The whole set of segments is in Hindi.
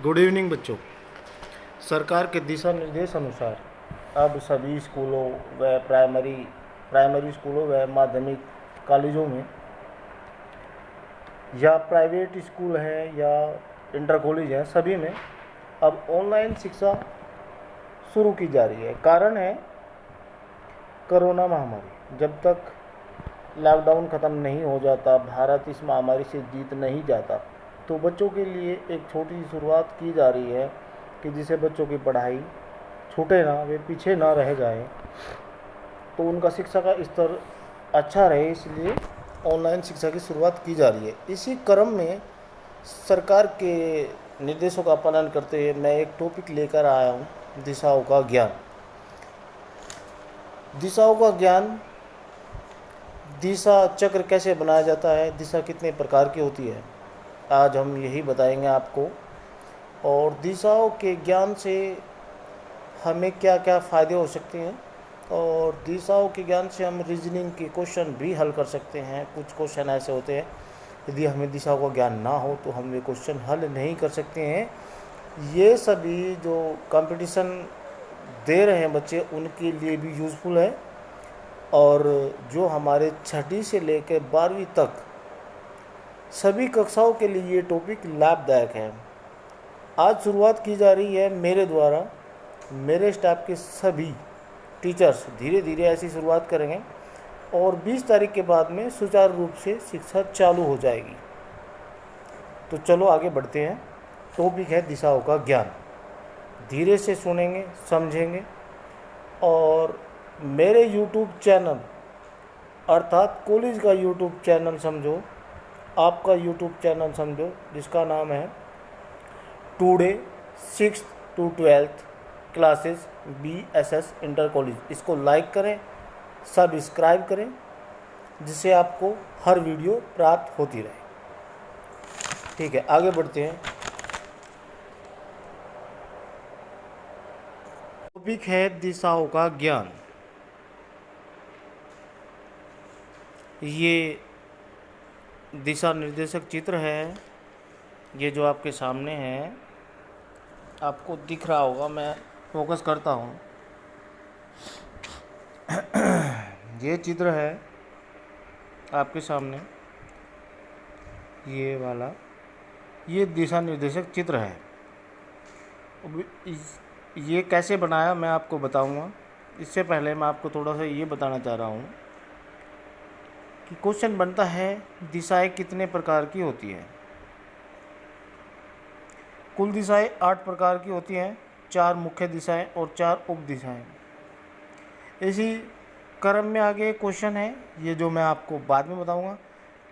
गुड इवनिंग बच्चों। सरकार के दिशा निर्देश अनुसार अब सभी स्कूलों व प्राइमरी स्कूलों व माध्यमिक कॉलेजों में या प्राइवेट स्कूल हैं या इंटर कॉलेज हैं, सभी में अब ऑनलाइन शिक्षा शुरू की जा रही है। कारण है कोरोना महामारी। जब तक लॉकडाउन ख़त्म नहीं हो जाता, भारत इस महामारी से जीत नहीं जाता, तो बच्चों के लिए एक छोटी सी शुरुआत की जा रही है कि जिससे बच्चों की पढ़ाई छूटे ना, वे पीछे ना रह जाएं, तो उनका शिक्षा का स्तर अच्छा रहे, इसलिए ऑनलाइन शिक्षा की शुरुआत की जा रही है। इसी क्रम में सरकार के निर्देशों का पालन करते हुए मैं एक टॉपिक लेकर आया हूँ, दिशाओं का ज्ञान। दिशाओं का ज्ञान, दिशा चक्र कैसे बनाया जाता है, दिशा कितने प्रकार की होती है, आज हम यही बताएंगे आपको। और दिशाओं के ज्ञान से हमें क्या क्या फ़ायदे हो सकते हैं, और दिशाओं के ज्ञान से हम रीजनिंग के क्वेश्चन भी हल कर सकते हैं। कुछ क्वेश्चन ऐसे होते हैं, यदि हमें दिशाओं का ज्ञान ना हो तो हम वे क्वेश्चन हल नहीं कर सकते हैं। ये सभी जो कंपटीशन दे रहे हैं बच्चे, उनके लिए भी यूज़फुल है, और जो हमारे 6ठी से लेकर 12वीं तक सभी कक्षाओं के लिए ये टॉपिक लाभदायक है। आज शुरुआत की जा रही है मेरे द्वारा। मेरे स्टाफ के सभी टीचर्स धीरे धीरे ऐसी शुरुआत करेंगे और 20 तारीख के बाद में सुचारू रूप से शिक्षा चालू हो जाएगी। तो चलो आगे बढ़ते हैं। टॉपिक है दिशाओं का ज्ञान। धीरे से सुनेंगे, समझेंगे, और मेरे YouTube चैनल अर्थात कॉलेज का YouTube चैनल समझो, आपका YouTube चैनल समझो, जिसका नाम है today 6th to 12th classes BSS inter college. इसको लाइक करें, सब्सक्राइब करें, जिससे आपको हर वीडियो प्राप्त होती रहे। ठीक है, आगे बढ़ते हैं। टॉपिक है दिशाओं का ज्ञान। ये दिशा निर्देशक चित्र है, ये जो आपके सामने है, आपको दिख रहा होगा, मैं फोकस करता हूँ। ये चित्र है आपके सामने, ये वाला, ये दिशा निर्देशक चित्र है। ये कैसे बनाया मैं आपको बताऊंगा। इससे पहले मैं आपको थोड़ा सा ये बताना चाह रहा हूँ कि क्वेश्चन बनता है दिशाएं कितने प्रकार की होती है। कुल दिशाएं 8 प्रकार की होती हैं, 4 मुख्य दिशाएं और 4 उप दिशाएं। इसी क्रम में आगे क्वेश्चन है, ये जो मैं आपको बाद में बताऊंगा।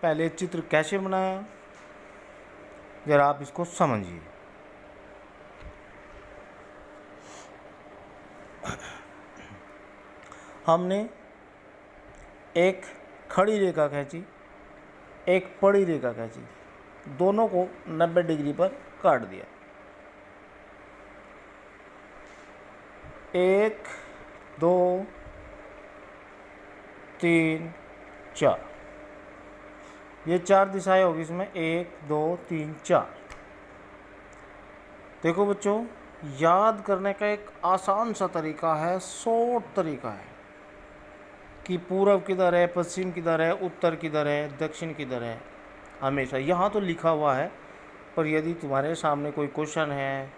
पहले चित्र कैसे बनाया, जरा आप इसको समझिए। हमने एक खड़ी रेखा खींची, एक पड़ी रेखा खींची, दोनों को 90 डिग्री पर काट दिया। 1 2 3 4, ये 4 दिशाएं होगी इसमें, 1 2 3 4। देखो बच्चों, याद करने का एक आसान सा तरीका है, शॉर्ट तरीका है कि पूर्व किधर है, पश्चिम किधर है, उत्तर किधर है, दक्षिण किधर है। हमेशा यहाँ तो लिखा हुआ है, पर यदि तुम्हारे सामने कोई क्वेश्चन है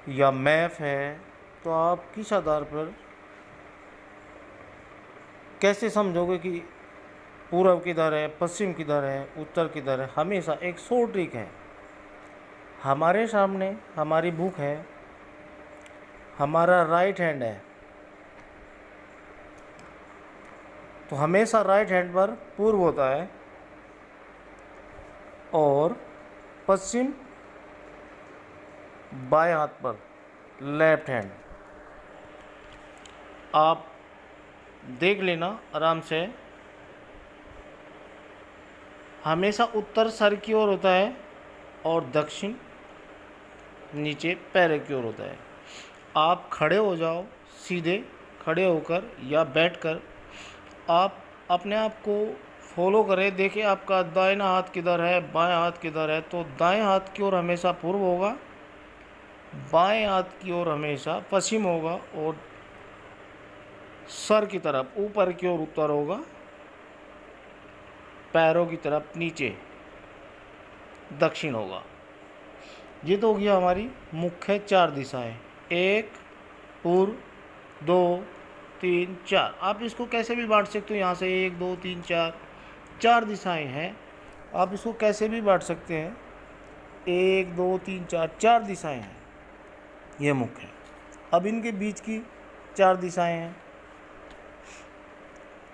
या मैप है, तो आप किस आधार पर कैसे समझोगे कि पूर्व किधर है, पश्चिम किधर है, उत्तर किधर है। हमेशा एक शॉर्ट ट्रिक है। हमारे सामने हमारी बुक है, हमारा राइट हैंड है, तो हमेशा राइट हैंड पर पूर्व होता है और पश्चिम बाएं हाथ पर लेफ्ट हैंड। आप देख लेना आराम से। हमेशा उत्तर सर की ओर होता है और दक्षिण नीचे पैर की ओर होता है। आप खड़े हो जाओ, सीधे खड़े होकर या बैठकर आप अपने आप को फॉलो करें। देखिए आपका दाहिना हाथ किधर है, बाएं हाथ किधर है, तो दाएं हाथ की ओर हमेशा पूर्व होगा बाएं हाथ की ओर हमेशा पश्चिम होगा और सर की तरफ ऊपर की ओर उत्तर होगा, पैरों की तरफ नीचे दक्षिण होगा। ये तो हो गया हमारी मुख्य 4 दिशाएं, 1 पूर्व, 2 3 4। आप इसको कैसे भी बांट सकते हो, यहाँ से 1 2 3 4 4 दिशाएं हैं, आप इसको कैसे भी बांट सकते हैं। 1 2 3 4 4 दिशाएं हैं, ये मुख्य है। अब इनके बीच की 4 दिशाएं हैं।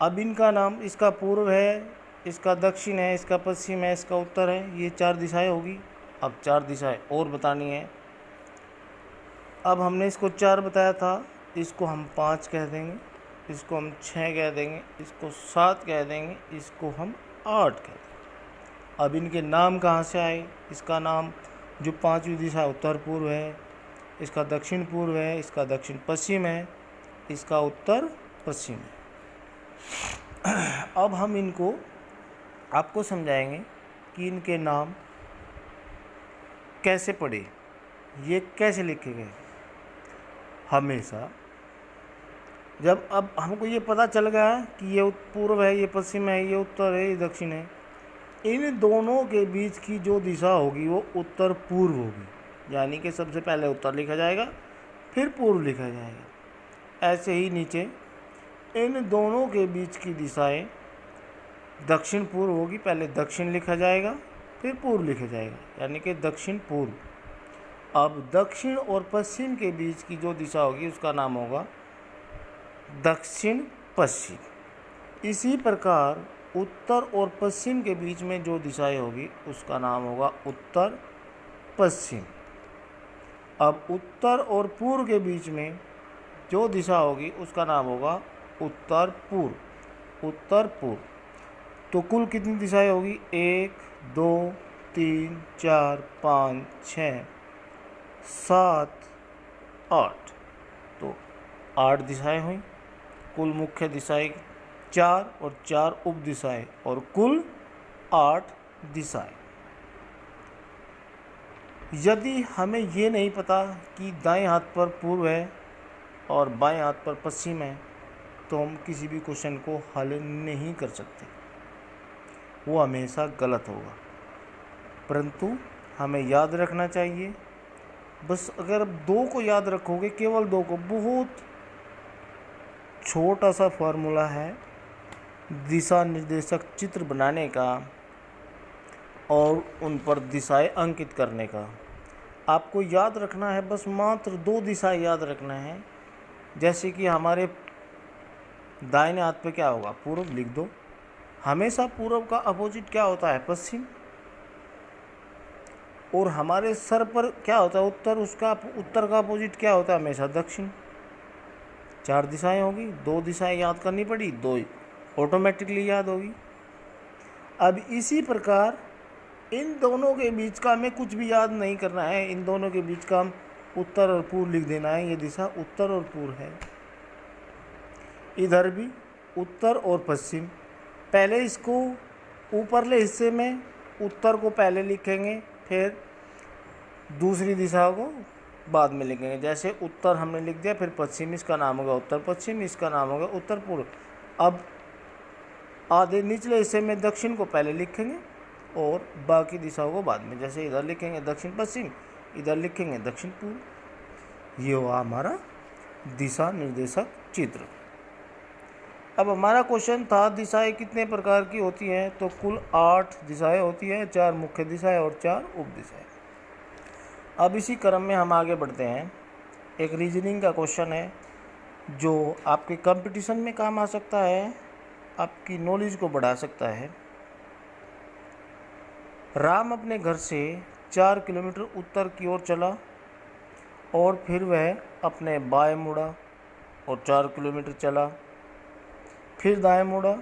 अब इनका नाम, इसका पूर्व है, इसका दक्षिण है, इसका पश्चिम है, इसका उत्तर है, ये 4 दिशाएं होगी। अब 4 दिशाएं और बतानी है। अब हमने इसको 4 बताया था, इसको हम 5 कह देंगे, इसको हम 6 कह देंगे, इसको 7 कह देंगे, इसको हम 8 कह देंगे। अब इनके नाम कहाँ से आए? इसका नाम जो 5वीं दिशा उत्तर पूर्व है, इसका दक्षिण पूर्व है, इसका दक्षिण पश्चिम है, इसका उत्तर पश्चिम है। अब हम इनको आपको समझाएंगे कि इनके नाम कैसे पढ़े, ये कैसे लिखे गए। हमेशा जब अब हमको ये पता चल गया कि ये पूर्व है, ये पश्चिम है, ये उत्तर है, ये दक्षिण है, इन दोनों के बीच की जो दिशा होगी वो उत्तर पूर्व होगी। यानी कि सबसे पहले उत्तर लिखा जाएगा, फिर पूर्व लिखा जाएगा। ऐसे ही नीचे इन दोनों के बीच की दिशाएं दक्षिण पूर्व होगी, पहले दक्षिण लिखा जाएगा, फिर पूर्व लिखा जाएगा, यानी कि दक्षिण पूर्व। अब दक्षिण और पश्चिम के बीच की जो दिशा होगी उसका नाम होगा दक्षिण पश्चिम। इसी प्रकार उत्तर और पश्चिम के बीच में जो दिशाएं होगी उसका नाम होगा उत्तर पश्चिम। अब उत्तर और पूर्व के बीच में जो दिशा होगी उसका नाम होगा उत्तर पूर्व, उत्तर पूर्व। तो कुल कितनी दिशाएं होगी? 1 2 3 4 5 6 7 8। तो 8 दिशाएं हुई। कुल मुख्य दिशाएं 4 और 4 उप दिशाएं, और कुल 8 दिशाएं। यदि हमें ये नहीं पता कि दाएं हाथ पर पूर्व है और बाएं हाथ पर पश्चिम है, तो हम किसी भी क्वेश्चन को हल नहीं कर सकते, वो हमेशा गलत होगा। परंतु हमें याद रखना चाहिए, बस अगर 2 को याद रखोगे, केवल 2 को, बहुत छोटा सा फॉर्मूला है दिशा निर्देशक चित्र बनाने का और उन पर दिशाएं अंकित करने का। आपको याद रखना है, बस मात्र 2 दिशाएं याद रखना है। जैसे कि हमारे दाहिने हाथ पे क्या होगा? पूर्व लिख दो। हमेशा पूर्व का अपोजिट क्या होता है? पश्चिम। और हमारे सर पर क्या होता है? उत्तर। उसका उत्तर का अपोजिट क्या होता है? हमेशा दक्षिण। 4 दिशाएं होगी, 2 दिशाएं याद करनी पड़ी, 2 ऑटोमेटिकली याद होगी। अब इसी प्रकार इन दोनों के बीच का हमें कुछ भी याद नहीं करना है, इन दोनों के बीच का हम उत्तर और पूर्व लिख देना है। ये दिशा उत्तर और पूर्व है। इधर भी उत्तर और पश्चिम। पहले इसको ऊपरले हिस्से में उत्तर को पहले लिखेंगे, फिर दूसरी दिशा को बाद में लिखेंगे। जैसे उत्तर हमने लिख दिया, फिर पश्चिम, इसका नाम होगा उत्तर पश्चिम, इसका नाम होगा उत्तर पूर्व। अब आधे निचले हिस्से में दक्षिण को पहले लिखेंगे और बाकी दिशाओं को बाद में। जैसे इधर लिखेंगे दक्षिण पश्चिम, इधर लिखेंगे दक्षिण पूर्व। ये हुआ हमारा दिशा निर्देशक चित्र। अब हमारा क्वेश्चन था दिशाएं कितने प्रकार की होती हैं, तो कुल 8 दिशाएं होती हैं, 4 मुख्य दिशाएं और 4 उप दिशाएं। अब इसी क्रम में हम आगे बढ़ते हैं। एक रीजनिंग का क्वेश्चन है जो आपके कंपटीशन में काम आ सकता है, आपकी नॉलेज को बढ़ा सकता है। राम अपने घर से 4 किलोमीटर उत्तर की ओर चला और फिर वह अपने बाएं मुड़ा और 4 किलोमीटर चला, फिर दाएं मुड़ा,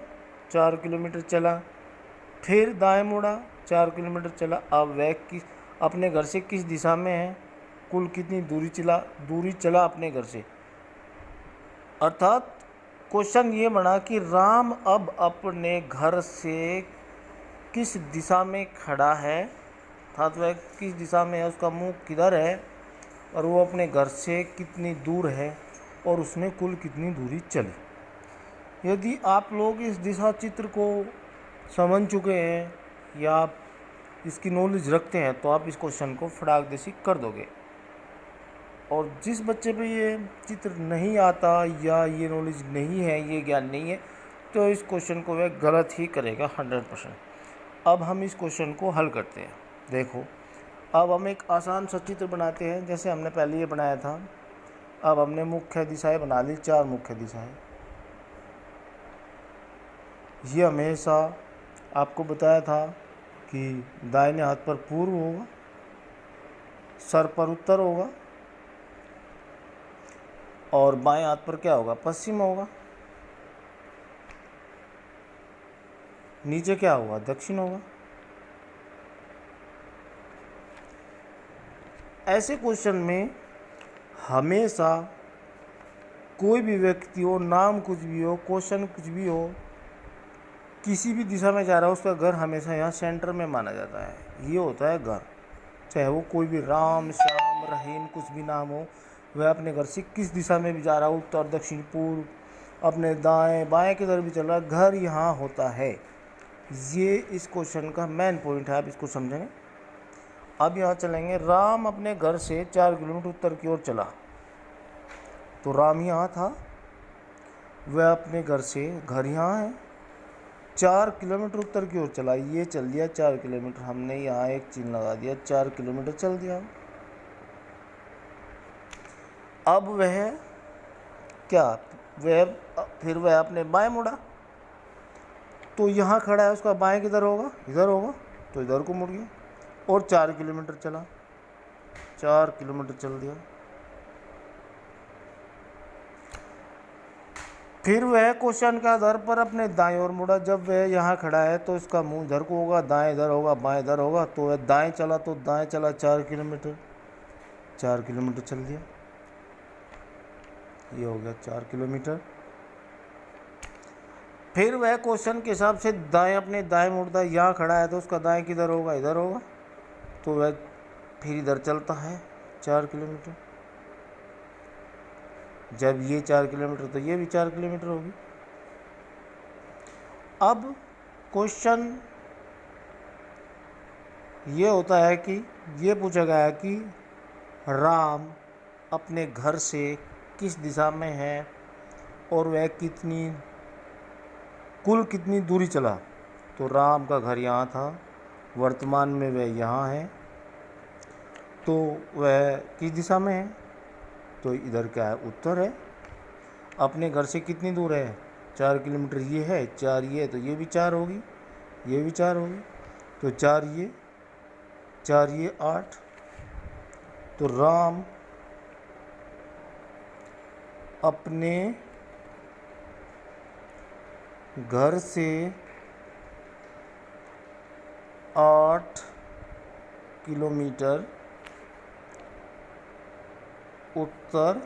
4 किलोमीटर चला, फिर दाएं मुड़ा, 4 किलोमीटर चला। अब वह अपने घर से किस दिशा में है? कुल कितनी दूरी चला अपने घर से? अर्थात क्वेश्चन ये बना कि राम अब अपने घर से किस दिशा में खड़ा है, अर्थात वह किस दिशा में है, उसका मुंह किधर है, और वो अपने घर से कितनी दूर है और उसने कुल कितनी दूरी चली। यदि आप लोग इस दिशा चित्र को समझ चुके हैं या आप इसकी नॉलेज रखते हैं तो आप इस क्वेश्चन को फटाक देसी कर दोगे। और जिस बच्चे पे ये चित्र नहीं आता या ये नॉलेज नहीं है, ये ज्ञान नहीं है, तो इस क्वेश्चन को वह गलत ही करेगा 100%। अब हम इस क्वेश्चन को हल करते हैं। देखो, अब हम एक आसान सा चित्र बनाते हैं जैसे हमने पहले ये बनाया था। अब हमने मुख्य दिशाएं बना ली, 4 मुख्य दिशाएं। ये हमेशा आपको बताया था कि दाहिने हाथ पर पूर्व होगा, सर पर उत्तर होगा और बाएं हाथ पर क्या होगा, पश्चिम होगा। नीचे क्या होगा, दक्षिण होगा। ऐसे क्वेश्चन में हमेशा कोई भी व्यक्ति हो, नाम कुछ भी हो, क्वेश्चन कुछ भी हो, किसी भी दिशा में जा रहा हो, उसका घर हमेशा यहाँ सेंटर में माना जाता है। ये होता है घर। चाहे वो कोई भी राम, श्याम, रहीम कुछ भी नाम हो, वह अपने घर से किस दिशा में भी जा रहा हो, उत्तर, दक्षिण, पूर्व, अपने दाएं बाएं किधर भी चल रहा है, घर यहाँ होता है। ये इस क्वेश्चन का मेन पॉइंट है, आप इसको समझेंगे। अब यहाँ चलेंगे। राम अपने घर से 4 किलोमीटर उत्तर की ओर चला, तो राम यहाँ था, वह अपने घर से, घर यहाँ है, 4 किलोमीटर उत्तर की ओर चला। ये चल दिया 4 किलोमीटर, हमने यहाँ एक चिन्ह लगा दिया, 4 किलोमीटर चल दिया। अब वह क्या, फिर वह अपने बाएं मुड़ा, तो यहाँ खड़ा है, उसका बाएं किधर होगा, इधर होगा, तो इधर को मुड़ गया और 4 किलोमीटर चला, 4 किलोमीटर चल दिया। फिर वह क्वेश्चन के आधार पर अपने दाएं ओर मुड़ा। जब वह यहाँ खड़ा है तो उसका मुंह इधर को होगा, दाएं इधर होगा, बाएं इधर होगा, तो वह दाएं चला, तो दाएं चला 4 किलोमीटर, 4 किलोमीटर चल दिया। ये हो गया 4 किलोमीटर। फिर वह क्वेश्चन के हिसाब से दाएं, अपने दाएं मुड़ता है, यहाँ खड़ा है तो उसका दाएं किधर होगा, इधर होगा, तो वह फिर इधर चलता है 4 किलोमीटर। जब ये 4 किलोमीटर तो ये भी 4 किलोमीटर होगी। अब क्वेश्चन ये होता है कि ये पूछा गया है कि राम अपने घर से किस दिशा में है और वह कुल कितनी दूरी चला। तो राम का घर यहाँ था, वर्तमान में वह यहाँ है, तो वह किस दिशा में है, तो इधर क्या है, उत्तर है। अपने घर से कितनी दूर है, 4 किलोमीटर ये है, 4 ये, तो ये भी 4 होगी, ये भी 4 होगी, तो 4 ये 8। तो राम अपने घर से 8 किलोमीटर उत्तर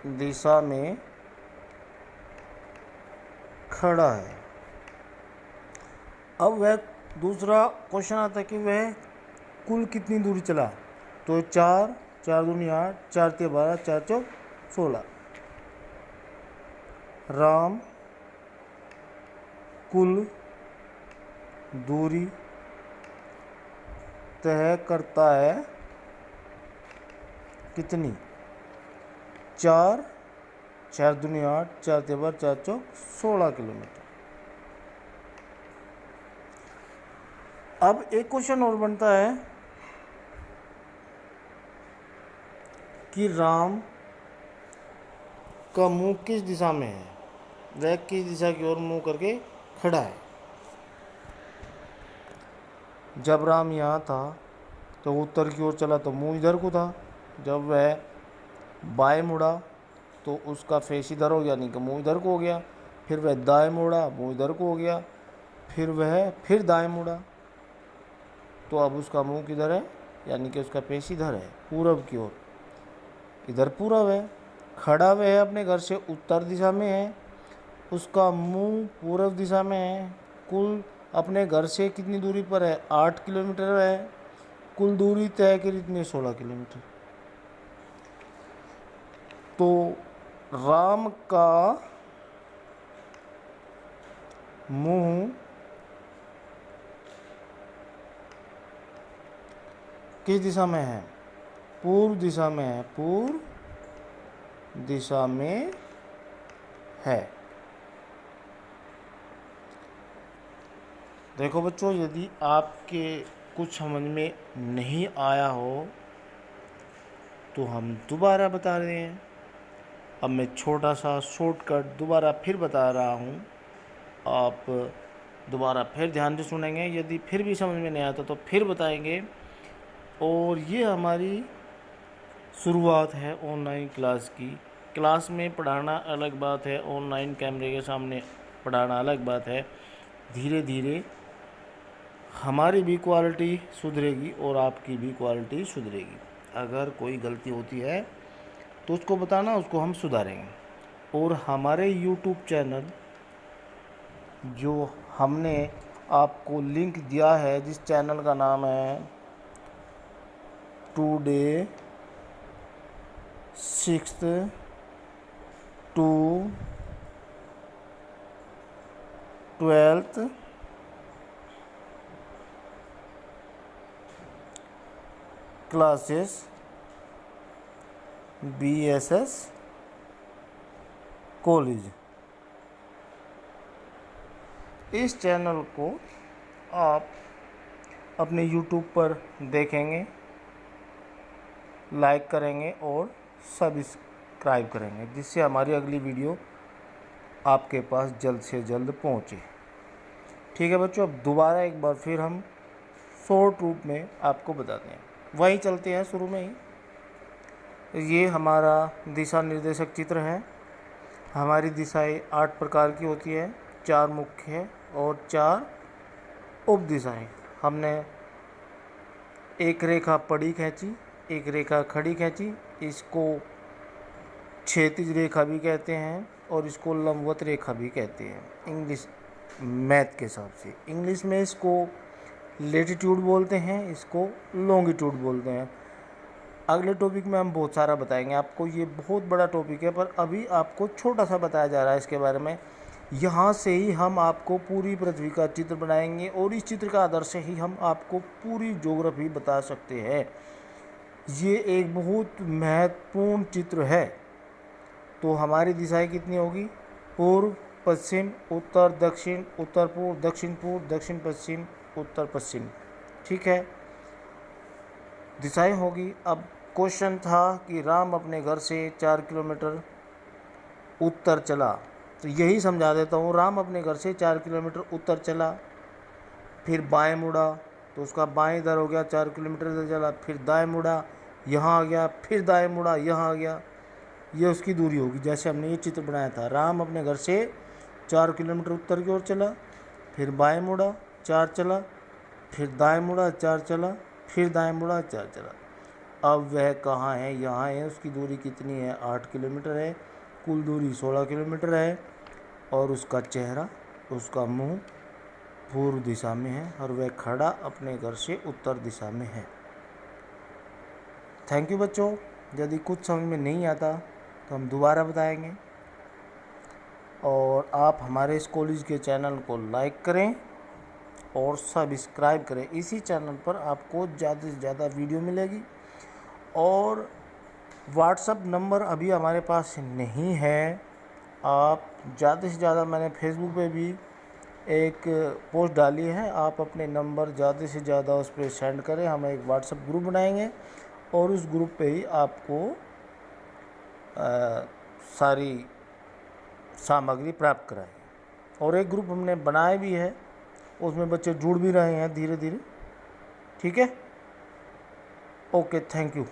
दिशा में खड़ा है। अब वह दूसरा क्वेश्चन आता है कि वह कुल कितनी दूरी चला। तो 4, 4 दूनी 8, 4 3 12, 4 4 16। राम कुल दूरी तय करता है कितनी, 4, 4 दूनी 8, 4 3 12, 4 4 16 किलोमीटर। अब एक क्वेश्चन और बनता है कि राम का मुंह किस दिशा में है, वह किस दिशा की ओर मुंह करके खड़ा है। जब राम यहाँ था तो उत्तर की ओर चला तो मुंह इधर को था। जब वह बाएं मुड़ा तो उसका फेस इधर हो गया, यानी कि मुंह इधर को हो गया। फिर वह दाएं मुड़ा, मुंह इधर को हो गया। फिर वह फिर दाएं मुड़ा तो अब उसका मुंह किधर है, यानी कि उसका फेस इधर है, पूरब की ओर, इधर पूरब है। खड़ा वह है अपने घर से उत्तर दिशा में है, उसका मुंह पूर्व दिशा में है। कुल अपने घर से कितनी दूरी पर है, 8 किलोमीटर है। कुल दूरी तय की इतनी 16 किलोमीटर। तो राम का मुंह किस दिशा में है? पूर्व दिशा में है, पूर्व दिशा में है। देखो बच्चों, यदि आपके कुछ समझ में नहीं आया हो तो हम दोबारा बता रहे हैं। अब मैं छोटा सा शॉर्टकट दोबारा फिर बता रहा हूँ, आप दोबारा फिर ध्यान से सुनेंगे। यदि फिर भी समझ में नहीं आता तो फिर बताएंगे। और ये हमारी शुरुआत है ऑनलाइन क्लास की। क्लास में पढ़ाना अलग बात है, ऑनलाइन कैमरे के सामने पढ़ाना अलग बात है। धीरे धीरे हमारी भी क्वालिटी सुधरेगी और आपकी भी क्वालिटी सुधरेगी। अगर कोई गलती होती है तो उसको बताना, उसको हम सुधारेंगे। और हमारे YouTube चैनल जो हमने आपको लिंक दिया है, जिस चैनल का नाम है today 6th to 12th classes BSS college, इस चैनल को आप अपने YouTube पर देखेंगे, लाइक करेंगे और सब्सक्राइब करेंगे, जिससे हमारी अगली वीडियो आपके पास जल्द से जल्द पहुंचे। ठीक है बच्चों, अब दोबारा एक बार फिर हम शॉर्ट रूप में आपको बताते हैं। वहीं चलते हैं शुरू में ही। ये हमारा दिशा निर्देशक चित्र है। हमारी दिशाएं 8 प्रकार की होती है, 4 मुख्य है और 4 उप दिशाएं। हमने एक रेखा पड़ी खींची, एक रेखा खड़ी खींची। इसको क्षैतिज रेखा भी कहते हैं और इसको लंबवत रेखा भी कहते हैं इंग्लिश मैथ के हिसाब से। इंग्लिश में इसको लेटीट्यूड बोलते हैं, इसको लॉन्गिट्यूड बोलते हैं। अगले टॉपिक में हम बहुत सारा बताएंगे आपको। ये बहुत बड़ा टॉपिक है, पर अभी आपको छोटा सा बताया जा रहा है इसके बारे में। यहाँ से ही हम आपको पूरी पृथ्वी का चित्र बनाएंगे और इस चित्र का आधार से ही हम आपको पूरी ज्योग्राफी बता सकते हैं। ये एक बहुत महत्वपूर्ण चित्र है। तो हमारी दिशाएं कितनी होगी? पूर्व पश्चिम, उत्तर दक्षिण, उत्तर पूर्व, दक्षिण पूर्व, दक्षिण पश्चिम, उत्तर पश्चिम। ठीक है, दिशाएं होगी। अब क्वेश्चन था कि राम अपने घर से 4 किलोमीटर उत्तर चला, तो यही समझा देता हूँ। राम अपने घर से 4 किलोमीटर उत्तर चला, फिर बाएं मुड़ा तो उसका बाएं इधर हो गया, 4 किलोमीटर इधर चला, फिर दाएं मुड़ा, यहाँ आ गया, फिर दाएं मुड़ा, यहाँ आ गया। ये उसकी दूरी होगी, जैसे हमने ये चित्र बनाया था। राम अपने घर से 4 किलोमीटर उत्तर की ओर चला, फिर बाएं मुड़ा, 4 चला, फिर दाएं मुड़ा, 4 चला, फिर दाएं मुड़ा, 4 चला। अब वह कहाँ है? यहाँ है। उसकी दूरी कितनी है? 8 किलोमीटर है। कुल दूरी 16 किलोमीटर है। और उसका चेहरा, उसका मुंह पूर्व दिशा में है और वह खड़ा अपने घर से उत्तर दिशा में है। थैंक यू बच्चों। यदि कुछ समझ में नहीं आता तो हम दोबारा बताएंगे। और आप हमारे इस कॉलेज के चैनल को लाइक करें और सब्सक्राइब करें। इसी चैनल पर आपको ज़्यादा से ज़्यादा वीडियो मिलेगी। और व्हाट्सएप नंबर अभी हमारे पास नहीं है। आप ज़्यादा से ज़्यादा, मैंने फेसबुक पे भी एक पोस्ट डाली है, आप अपने नंबर ज़्यादा से ज़्यादा उस पर सेंड करें। हम एक व्हाट्सएप ग्रुप बनाएंगे और उस ग्रुप पे ही आपको सारी सामग्री प्राप्त कराएंगे। और एक ग्रुप हमने बनाया भी है, उसमें बच्चे जुड़ भी रहे हैं धीरे धीरे। ठीक है, ओके, थैंक यू।